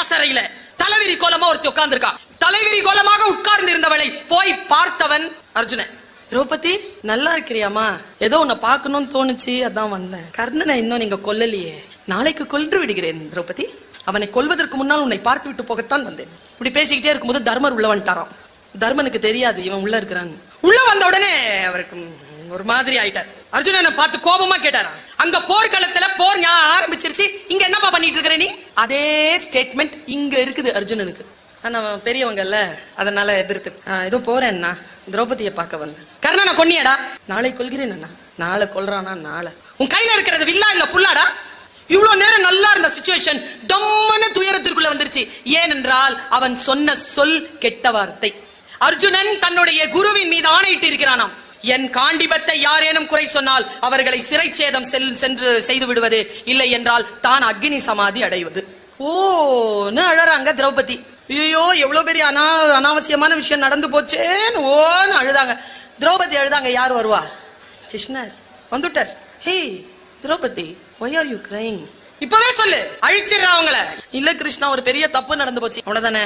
பாசறையில தலைவிரி கோலமா ஒருத்தி உட்கார்ந்திருக்கா. தலைவிரி கோலமாக உட்கார்ந்து இருந்தவளை போய் பார்த்தவன் அர்ஜுனன். திரௌபதி நல்லா இருக்கிறியாமா? ஏதோ உன்னை பார்க்கணும்னு தோணுச்சு, அதான் வந்தேன். கர்ணனை இன்னும் நீங்க கொல்லலையே, நாளைக்கு கொன்று விடுகிறேன் திரௌபதி. அவனை கொல்வதற்கு முன்னால் உன்னை பார்த்து விட்டு போகத்தான் வந்தேன். இப்படி பேசிக்கிட்டே இருக்கும்போது தர்மர் உள்ள வந்துட்டாராம். தர்மனுக்கு தெரியாது இவன் உள்ள இருக்கிறான். உள்ள வந்த உடனே அவருக்கு ஒரு மாதிரி ஆயிட்டார். அர்ஜுனனை பார்த்து கோபமா கேட்டாரா, அங்க போர்க்களத்துல போர் ஆரம்பிச்சிருச்சு, இங்க என்னப்பா பண்ணிட்டு இருக்கிற நீ? அதே ஸ்டேட்மெண்ட் இங்க இருக்குது அர்ஜுனனுக்கு. ஆனா பெரியவங்கல்ல, அதனால எதிர்த்து ஏதோ போறேன்னா திரௌபதியை பார்க்க வந்தேன். கர்ணனை கொன்னியடா? நாளை கொல்கிறேன் அண்ணா. நாளை கொல்றானா? நாளை உன் கையில இருக்கிறது வில்லா இல்ல புல்லாடா? இவ்வளவு நேரம் நல்லா இருந்த சிச்சுவேஷன் டம்மன துயரத்திற்குள்ள வந்துருச்சு. ஏனென்றால் அவன் சொன்ன சொல் கெட்ட வார்த்தை. அர்ஜுனன் தன்னுடைய குருவின் மீது ஆணையிட்டு இருக்கிறானாம், என் காண்டிபத்தை யாரேனும் குறை சொன்னால் அவர்களை சிறைச்சேதம் சென்று செய்து விடுவது, இல்லை என்றால் தான் அக்னி சமாதி அடைவது. ஓன்னு அழறாங்க திரௌபதி. ஐயோ எவ்வளவு பெரிய அனாவசியமான விஷயம் நடந்து போச்சேன்னு ஓன்னு அழுதாங்க. திரௌபதி அழுதாங்க. யார் வருவா? கிருஷ்ணர் வந்துட்டார். ஹே Draupadi, why are you crying? இப்பவே சொல்லு, அழிச்சிடுறா அவங்கள. இல்ல கிருஷ்ணா, ஒரு பெரிய தப்பு நடந்து போச்சு, அவ்வளவுதானே.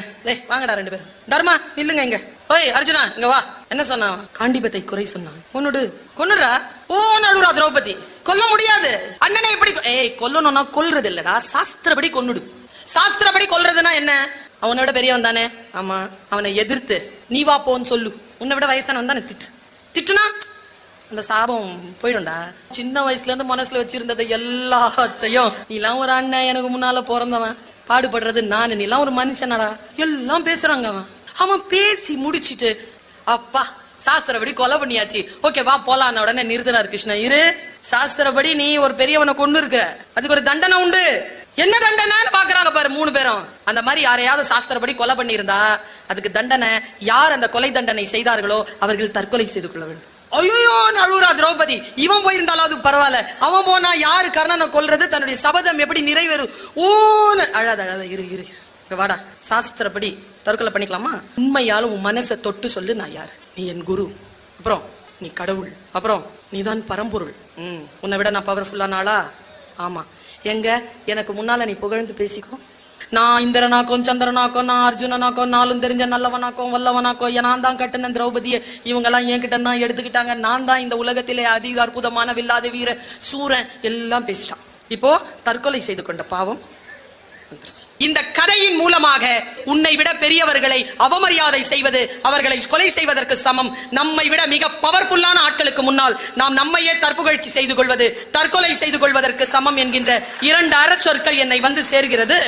வாங்கடா ரெண்டு பேரும். தர்மா இல்லங்க இங்க. ஓய் அர்ஜுனா இங்க வா. என்ன சொன்னான்? காண்டிபத்தை குறை சொன்னான். கொன்னுடு. கொன்னுடா. ஓ நடுறா திரௌபதி. கொல்ல முடியாது அண்ணனை. எப்படி கொல்லணும்னா கொல்றது இல்லடா, சாஸ்திரப்படி கொன்னுடு. சாஸ்திரப்படி கொல்றதுன்னா என்ன? அவனோட பெரியவன் தானே. ஆமா, அவனை எதிர்த்து நீ வா போன்னு சொல்லு. உன்னை விட வயசானவன் தானே. திட்டுனா அந்த சாபம் போயிடும்டா. சின்ன வயசுல இருந்து மனசுல வச்சிருந்ததை எல்லாத்தையும், நீலாம் ஒரு அண்ணன், எனக்கு முன்னால பிறந்தவன், பாடுபடுறது நானு, நீலாம் ஒரு மனுஷனடா, எல்லாம் பேசுறாங்க. அவன் பேசி முடிச்சிட்டு அப்பா சாஸ்திரப்படி கொலை பண்ணியாச்சு, ஓகே வா போலான்னு உடனே நிறுத்தினார் கிருஷ்ணன். இரு, சாஸ்திரப்படி நீ ஒரு பெரியவனை கொண்டு இருக்க, அதுக்கு ஒரு தண்டனை உண்டு. என்ன தண்டனைன்னு பாக்குறாங்க பாரு மூணு பேரும். அந்த மாதிரி யாரையாவது சாஸ்திரப்படி கொலை பண்ணியிருந்தா அதுக்கு தண்டனை, யார் அந்த கொலை தண்டனை செய்தார்களோ அவர்கள் தற்கொலை செய்து கொள்ள வேண்டும். ஐயோ அழுறா திரௌபதி. இவன் போயிருந்தாலும் அது பரவாயில்ல, அவன் போனா யாரு கர்ணனை கொல்றது, தன்னுடைய சபதம் எப்படி நிறைவேறும்? ஓன்னு அழாத. இரு வாடா, சாஸ்திரப்படி தற்கொலை பண்ணிக்கலாமா? உண்மையாலும் உன் மனசை தொட்டு சொல்லு, நான் யாரு? நீ என் குரு, அப்புறம் நீ கடவுள், அப்புறம் நீதான் பரம்பொருள். உன்னை விட நான் பவர்ஃபுல்லான ஆளா? ஆமா. எங்க எனக்கு முன்னால நீ புகழ்ந்து பேசிக்கோ. நான் இந்திரனாக்கும் சந்திரனாக்கும், நான் அர்ஜுனனாக்கும், நாளும் தெரிஞ்ச நல்லவனாக்கும் வல்லவனாக்கும், நான் தான் கட்டின திரௌபதியை இவங்கெல்லாம் என்கிட்ட தான் எடுத்துக்கிட்டாங்க, நான் தான் இந்த உலகத்திலே அதிக அற்புதமான வில்லாத வீர சூரன், எல்லாம் பேசிட்டான். இப்போ தற்கொலை செய்து கொண்ட பாவம். இந்த கதையின் மூலமாக உன்னை விட பெரியவர்களை அவமரியாதை செய்வது அவர்களை கொலை செய்வதற்கு சமம். நம்மை விட மிக பவர்ஃபுல்லான ஆட்களுக்கு முன்னால் நாம் நம்மையே தற்புகழ்ச்சி செய்து கொள்வது தற்கொலை செய்து கொள்வதற்கு சமம் என்கின்ற இரண்டு அறச்சொற்கள் என்னை வந்து சேர்கிறது.